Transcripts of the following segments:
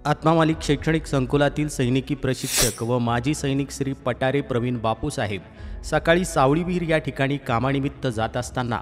आत्मामालिक शैक्षणिक संकुलातील सैनिकी प्रशिक्षक व माजी सैनिक श्री पटारे प्रवीण बापूसाहेब सकाळी सावळीवीर या ठिकाणी कामानिमित्त जात असताना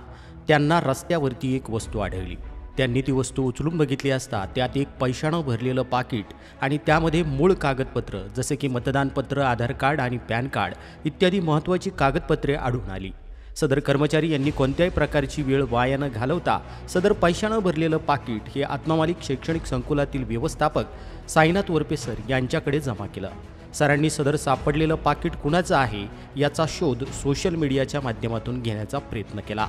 त्यांना रस्त्यावरती एक वस्तू आढळली। त्यांनी ती वस्तू उचलून बघितली असता त्यात एक पैशानं भरलेलं पाकिट आणि त्यामध्ये मूळ कागदपत्र जसे की मतदानपत्र, आधार कार्ड आणि पॅन कार्ड इत्यादी महत्त्वाची कागदपत्रे आढळून आली। सदर कर्मचारी यांनी कोणत्याही प्रकारची वेळ वाया न घालवता सदर पैशानं भरलेलं पाकिट हे आत्मामालिक शैक्षणिक संकुलातील व्यवस्थापक साईनाथ वरपे सर यांच्याकडे जमा केलं। सरांनी सदर सापडलेलं पाकिट कुणाचं आहे याचा शोध सोशल मीडियाच्या माध्यमातून घेण्याचा प्रयत्न केला।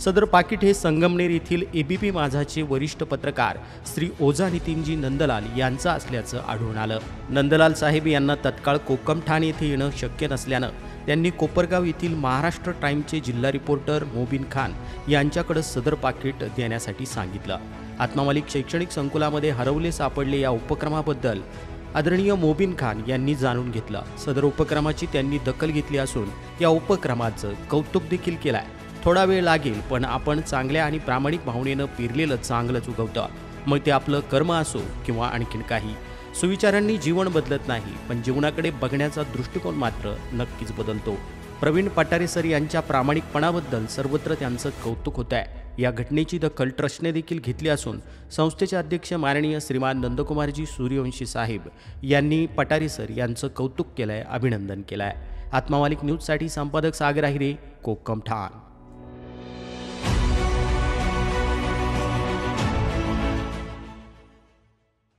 सदर पाकिट हे संगमनेर येथील एबीपी माझाचे वरिष्ठ पत्रकार श्री ओझा नितीनजी नंदलाल यांचं असल्याचं आढळून आलं। नंदलाल साहेब यांना तत्काळ कोकम ठाणे येथे येणं शक्य नसल्यानं त्यांनी कोपरगाव येथील महाराष्ट्र टाइम्सचे जिल्हा रिपोर्टर मोबिन खान यांच्याकडे सदर पाकिट देण्यासाठी सांगितलं। आत्मामालिक शैक्षणिक संकुलामध्ये हरवले सापडले या उपक्रमाबद्दल आदरणीय मोबिन खान यांनी जाणून घेतलं। सदर उपक्रमाची त्यांनी दखल घेतली असून या उपक्रमाचं कौतुक देखील केलंय। थोडा वेळ लागेल पण आपण चांगल्या आणि प्रामाणिक भावनेनं पेरलेलं चांगलंच उगवतं, मग ते आपलं कर्म असो किंवा आणखीन काही। सुविचारांनी जीवन बदलत नाही पण जीवनाकडे बघण्याचा दृष्टिकोन मात्र नक्कीच बदलतो। प्रवीण पटारे सर यांच्या प्रामाणिकपणाबद्दल सर्वत्र त्यांचं कौतुक होत आहे। या घटनेची दखल ट्रस्टने देखील घेतली असून संस्थेचे अध्यक्ष माननीय श्रीमान नंदकुमारजी सूर्यवंशी साहेब यांनी पटारे सर यांचं कौतुक केलंय, अभिनंदन केलंय। आत्मामालिक न्यूजसाठी संपादक सागर आहिरे, कोकम ठाण।